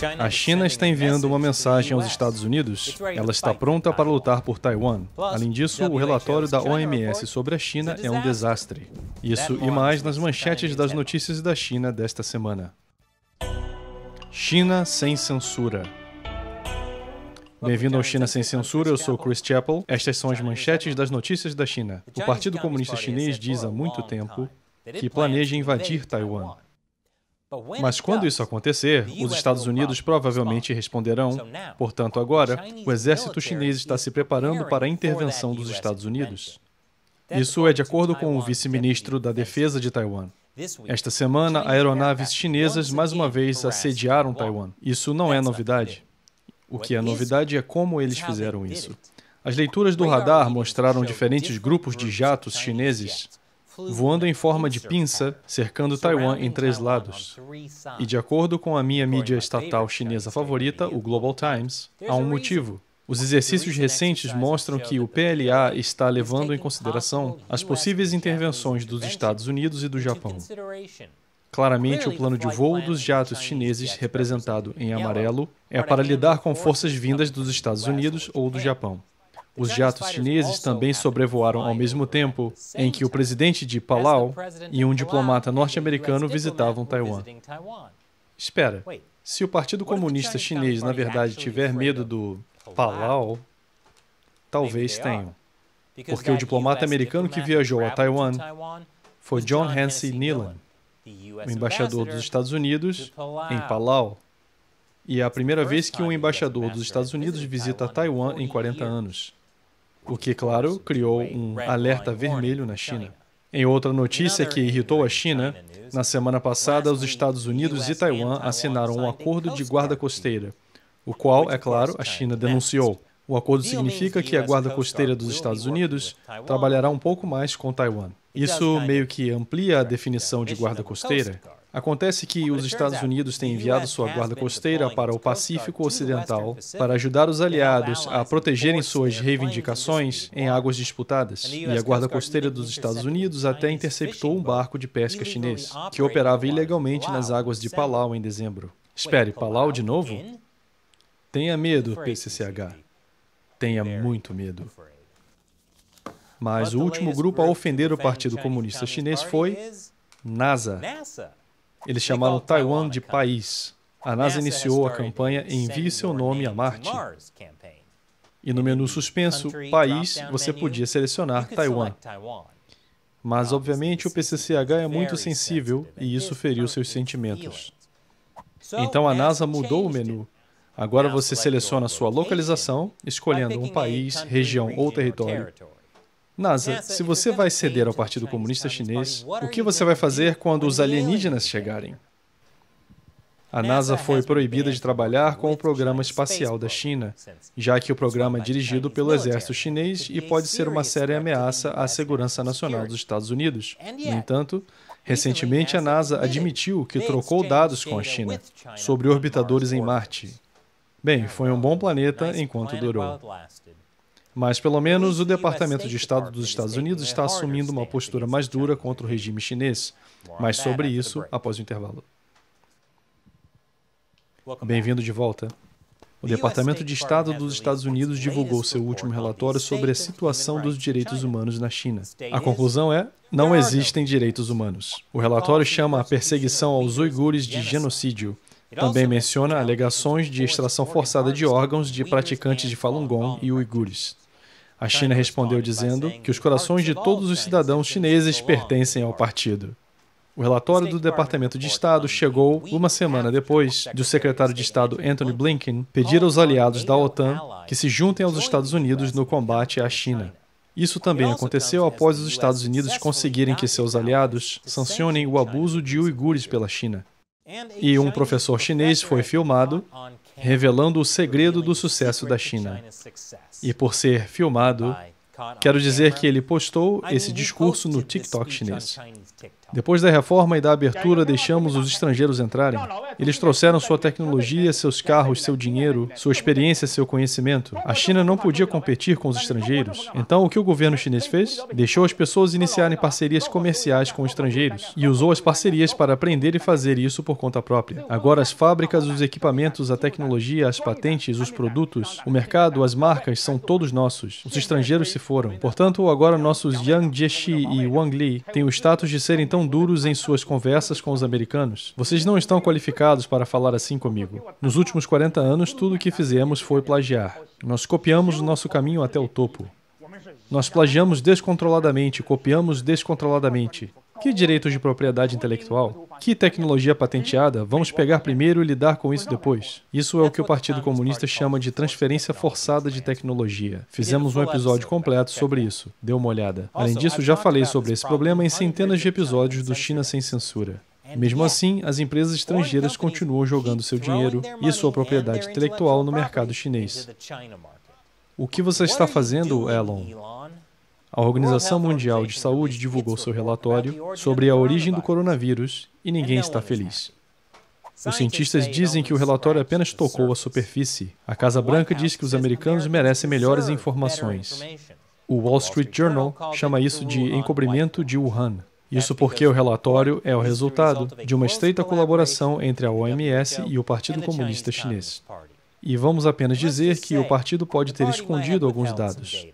A China está enviando uma mensagem aos Estados Unidos. Ela está pronta para lutar por Taiwan. Além disso, o relatório da OMS sobre a China é um desastre. Isso e mais nas manchetes das notícias da China desta semana. China sem censura. Bem-vindo ao China Sem Censura, eu sou Chris Chappell. Estas são as manchetes das notícias da China. O Partido Comunista Chinês diz há muito tempo que planeja invadir Taiwan. Mas quando isso acontecer, os Estados Unidos provavelmente responderão. Portanto, agora, o exército chinês está se preparando para a intervenção dos Estados Unidos. Isso é de acordo com o vice-ministro da Defesa de Taiwan. Esta semana, aeronaves chinesas mais uma vez assediaram Taiwan. Isso não é novidade. O que é novidade é como eles fizeram isso. As leituras do radar mostraram diferentes grupos de jatos chineses voando em forma de pinça, cercando Taiwan em 3 lados. E de acordo com a minha mídia estatal chinesa favorita, o Global Times, há um motivo. Os exercícios recentes mostram que o PLA está levando em consideração as possíveis intervenções dos Estados Unidos e do Japão. Claramente, o plano de voo dos jatos chineses, representado em amarelo, é para lidar com forças vindas dos Estados Unidos ou do Japão. Os jatos chineses também sobrevoaram ao mesmo tempo em que o presidente de Palau e um diplomata norte-americano visitavam Taiwan. Espera, se o Partido Comunista Chinês, na verdade, tiver medo do Palau, talvez tenham. Porque o diplomata americano que viajou a Taiwan foi John Hansi Nealon, o embaixador dos Estados Unidos em Palau. E é a primeira vez que um embaixador dos Estados Unidos visita Taiwan em 40 anos. O que, claro, criou um alerta vermelho na China. Em outra notícia que irritou a China, na semana passada, os Estados Unidos e Taiwan assinaram um acordo de guarda costeira, o qual, é claro, a China denunciou. O acordo significa que a guarda costeira dos Estados Unidos trabalhará um pouco mais com Taiwan. Isso meio que amplia a definição de guarda costeira. Acontece que os Estados Unidos têm enviado sua guarda costeira para o Pacífico Ocidental para ajudar os aliados a protegerem suas reivindicações em águas disputadas. E a guarda costeira dos Estados Unidos até interceptou um barco de pesca chinês, que operava ilegalmente nas águas de Palau em dezembro. Espere, Palau de novo? Tenha medo, PCCH. Tenha muito medo. Mas o último grupo a ofender o Partido Comunista Chinês foi NASA. Eles chamaram Taiwan de país. A NASA iniciou a campanha Envie seu nome a Marte. E no menu suspenso, país, você podia selecionar Taiwan. Mas, obviamente, o PCCH é muito sensível e isso feriu seus sentimentos. Então a NASA mudou o menu. Agora você seleciona sua localização, escolhendo um país, região ou território. NASA, se você vai ceder ao Partido Comunista Chinês, o que você vai fazer quando os alienígenas chegarem? A NASA foi proibida de trabalhar com o programa espacial da China, já que o programa é dirigido pelo exército chinês e pode ser uma séria ameaça à segurança nacional dos Estados Unidos. No entanto, recentemente a NASA admitiu que trocou dados com a China sobre orbitadores em Marte. Bem, foi um bom planeta enquanto durou. Mas, pelo menos, o Departamento de Estado dos Estados Unidos está assumindo uma postura mais dura contra o regime chinês. Mas sobre isso, após o intervalo. Bem-vindo de volta. O Departamento de Estado dos Estados Unidos divulgou seu último relatório sobre a situação dos direitos humanos na China. A conclusão é: não existem direitos humanos. O relatório chama a perseguição aos uigures de genocídio. Também menciona alegações de extração forçada de órgãos de praticantes de Falun Gong e uigures. A China respondeu dizendo que os corações de todos os cidadãos chineses pertencem ao partido. O relatório do Departamento de Estado chegou uma semana depois de o secretário de Estado Antony Blinken pedir aos aliados da OTAN que se juntem aos Estados Unidos no combate à China. Isso também aconteceu após os Estados Unidos conseguirem que seus aliados sancionem o abuso de uigures pela China. E um professor chinês foi filmado revelando o segredo do sucesso da China. E por ser filmado, quero dizer que ele postou esse discurso no TikTok chinês. Depois da reforma e da abertura, deixamos os estrangeiros entrarem. Eles trouxeram sua tecnologia, seus carros, seu dinheiro, sua experiência, seu conhecimento. A China não podia competir com os estrangeiros. Então, o que o governo chinês fez? Deixou as pessoas iniciarem parcerias comerciais com estrangeiros e usou as parcerias para aprender e fazer isso por conta própria. Agora, as fábricas, os equipamentos, a tecnologia, as patentes, os produtos, o mercado, as marcas são todos nossos. Os estrangeiros se foram. Portanto, agora nossos Yang Jiechi e Wang Li têm o status de serem tão duros em suas conversas com os americanos. Vocês não estão qualificados para falar assim comigo. Nos últimos 40 anos, tudo o que fizemos foi plagiar. Nós copiamos o nosso caminho até o topo. Nós plagiamos descontroladamente, copiamos descontroladamente. Que direitos de propriedade intelectual? Que tecnologia patenteada? Vamos pegar primeiro e lidar com isso depois. Isso é o que o Partido Comunista chama de transferência forçada de tecnologia. Fizemos um episódio completo sobre isso. Dê uma olhada. Além disso, já falei sobre esse problema em centenas de episódios do China Sem Censura. Mesmo assim, as empresas estrangeiras continuam jogando seu dinheiro e sua propriedade intelectual no mercado chinês. O que você está fazendo, Elon? A Organização Mundial de Saúde divulgou seu relatório sobre a origem do coronavírus e ninguém está feliz. Os cientistas dizem que o relatório apenas tocou a superfície. A Casa Branca diz que os americanos merecem melhores informações. O Wall Street Journal chama isso de encobrimento de Wuhan. Isso porque o relatório é o resultado de uma estreita colaboração entre a OMS e o Partido Comunista Chinês. E vamos apenas dizer que o partido pode ter escondido alguns dados.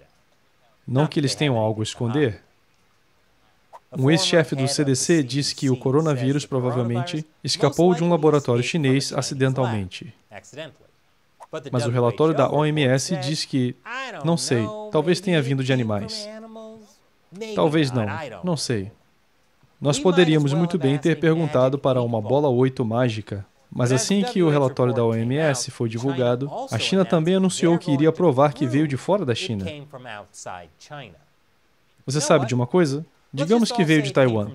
Não que eles tenham algo a esconder. Um ex-chefe do CDC disse que o coronavírus provavelmente escapou de um laboratório chinês acidentalmente. Mas o relatório da OMS diz que, não sei, talvez tenha vindo de animais. Talvez não, não sei. Nós poderíamos muito bem ter perguntado para uma bola 8 mágica. Mas assim que o relatório da OMS foi divulgado, a China também anunciou que iria provar que veio de fora da China. Você sabe de uma coisa? Digamos que veio de Taiwan.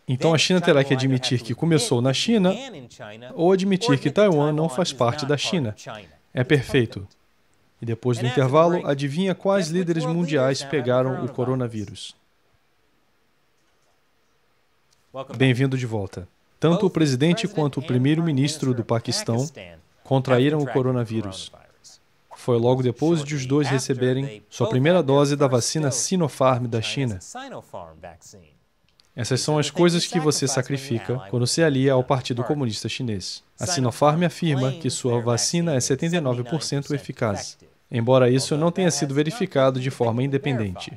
Então a China terá que admitir que começou na China ou admitir que Taiwan não faz parte da China. É perfeito. E depois do intervalo, adivinha quais líderes mundiais pegaram o coronavírus? Bem-vindo de volta. Tanto o presidente quanto o primeiro-ministro do Paquistão contraíram o coronavírus. Foi logo depois de os dois receberem sua primeira dose da vacina Sinopharm da China. Essas são as coisas que você sacrifica quando se alia ao Partido Comunista Chinês. A Sinopharm afirma que sua vacina é 79% eficaz, embora isso não tenha sido verificado de forma independente.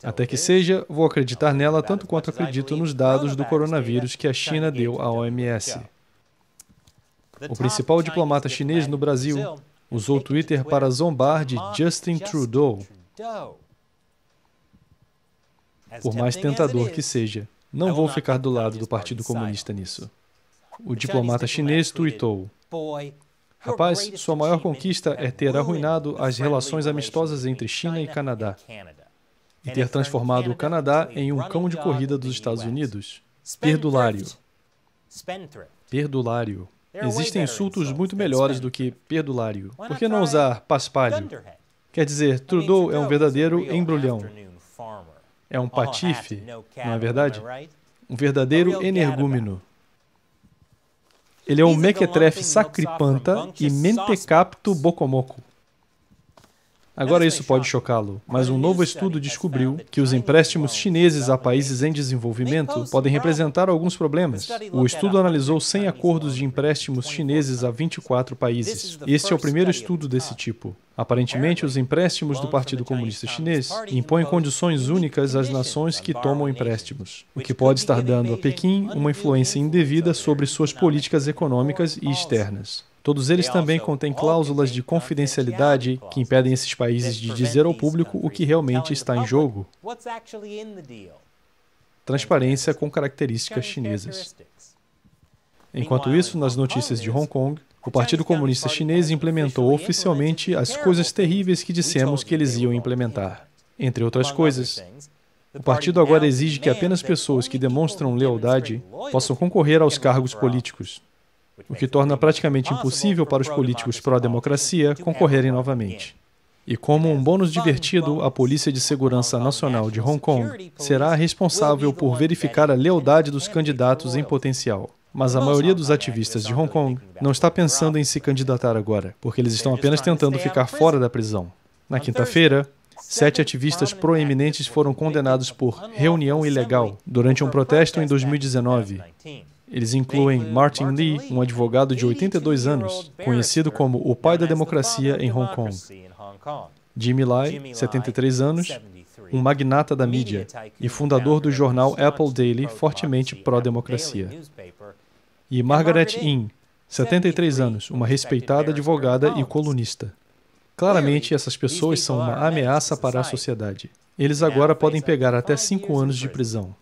Até que seja, vou acreditar nela tanto quanto acredito nos dados do coronavírus que a China deu à OMS. O principal diplomata chinês no Brasil usou o Twitter para zombar de Justin Trudeau. Por mais tentador que seja, não vou ficar do lado do Partido Comunista nisso. O diplomata chinês tweetou: "Rapaz, sua maior conquista é ter arruinado as relações amistosas entre China e Canadá. E ter transformado o Canadá em um cão de corrida dos Estados Unidos. Perdulário. Perdulário. Existem insultos muito melhores do que perdulário. Por que não usar paspalho? Quer dizer, Trudeau é um verdadeiro embrulhão. É um patife, não é verdade? Um verdadeiro energúmeno. Ele é um mequetrefe sacripanta e mentecapto bocomoco. Agora isso pode chocá-lo, mas um novo estudo descobriu que os empréstimos chineses a países em desenvolvimento podem representar alguns problemas. O estudo analisou 100 acordos de empréstimos chineses a 24 países. Este é o primeiro estudo desse tipo. Aparentemente, os empréstimos do Partido Comunista Chinês impõem condições únicas às nações que tomam empréstimos, o que pode estar dando a Pequim uma influência indevida sobre suas políticas econômicas e externas. Todos eles também contêm cláusulas de confidencialidade que impedem esses países de dizer ao público o que realmente está em jogo. Transparência com características chinesas. Enquanto isso, nas notícias de Hong Kong, o Partido Comunista Chinês implementou oficialmente as coisas terríveis que dissemos que eles iam implementar. Entre outras coisas, o partido agora exige que apenas pessoas que demonstram lealdade possam concorrer aos cargos políticos, o que torna praticamente impossível para os políticos pró-democracia concorrerem novamente. E como um bônus divertido, a Polícia de Segurança Nacional de Hong Kong será responsável por verificar a lealdade dos candidatos em potencial. Mas a maioria dos ativistas de Hong Kong não está pensando em se candidatar agora, porque eles estão apenas tentando ficar fora da prisão. Na quinta-feira, 7 ativistas proeminentes foram condenados por reunião ilegal durante um protesto em 2019. Eles incluem Martin Lee, um advogado de 82 anos, conhecido como o pai da democracia em Hong Kong. Jimmy Lai, 73 anos, um magnata da mídia e fundador do jornal Apple Daily, fortemente pró-democracia. E Margaret Ng, 73 anos, uma respeitada advogada e colunista. Claramente, essas pessoas são uma ameaça para a sociedade. Eles agora podem pegar até 5 anos de prisão.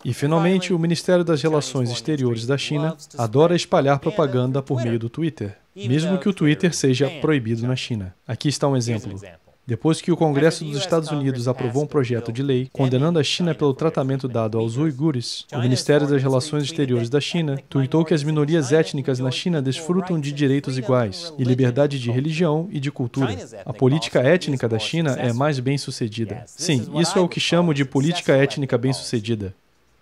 E, finalmente, o Ministério das Relações Exteriores da China adora espalhar propaganda por meio do Twitter, mesmo que o Twitter seja proibido na China. Aqui está um exemplo. Depois que o Congresso dos Estados Unidos aprovou um projeto de lei condenando a China pelo tratamento dado aos uigures, o Ministério das Relações Exteriores da China tweetou que as minorias étnicas na China desfrutam de direitos iguais e liberdade de religião e de cultura. A política étnica da China é mais bem-sucedida. Sim, isso é o que chamo de política étnica bem-sucedida.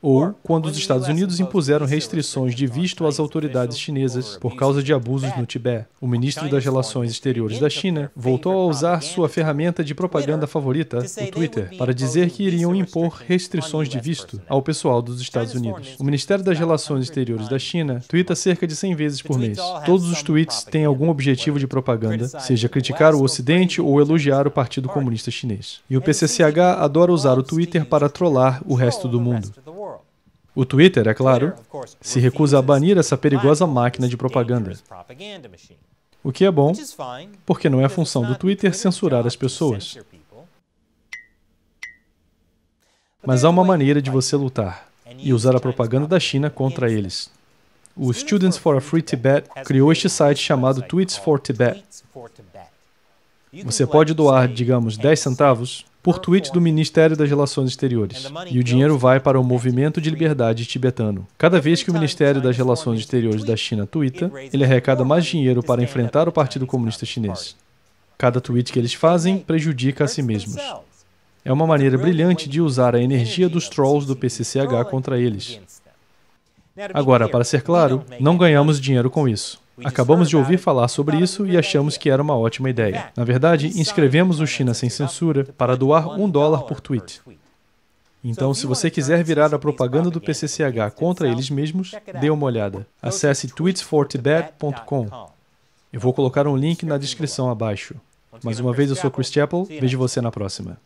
Ou quando os Estados Unidos impuseram restrições de visto às autoridades chinesas por causa de abusos no Tibete. O ministro das Relações Exteriores da China voltou a usar sua ferramenta de propaganda favorita, o Twitter, para dizer que iriam impor restrições de visto ao pessoal dos Estados Unidos. O Ministério das Relações Exteriores da China tuita cerca de 100 vezes por mês. Todos os tweets têm algum objetivo de propaganda, seja criticar o Ocidente ou elogiar o Partido Comunista Chinês. E o PCCH adora usar o Twitter para trollar o resto do mundo. O Twitter, é claro, se recusa a banir essa perigosa máquina de propaganda. O que é bom, porque não é função do Twitter censurar as pessoas. Mas há uma maneira de você lutar e usar a propaganda da China contra eles. O Students for a Free Tibet criou este site chamado Tweets for Tibet. Você pode doar, digamos, 10 centavos por tweet do Ministério das Relações Exteriores, e o dinheiro vai para o Movimento de Liberdade Tibetano. Cada vez que o Ministério das Relações Exteriores da China tuita, ele arrecada mais dinheiro para enfrentar o Partido Comunista Chinês. Cada tweet que eles fazem prejudica a si mesmos. É uma maneira brilhante de usar a energia dos trolls do PCCH contra eles. Agora, para ser claro, não ganhamos dinheiro com isso. Acabamos de ouvir falar sobre isso e achamos que era uma ótima ideia. Na verdade, inscrevemos o China Sem Censura para doar $1 por tweet. Então, se você quiser virar a propaganda do PCCH contra eles mesmos, dê uma olhada. Acesse tweetsfortibet.com. Eu vou colocar um link na descrição abaixo. Mais uma vez, eu sou Chris Chappell. Vejo você na próxima.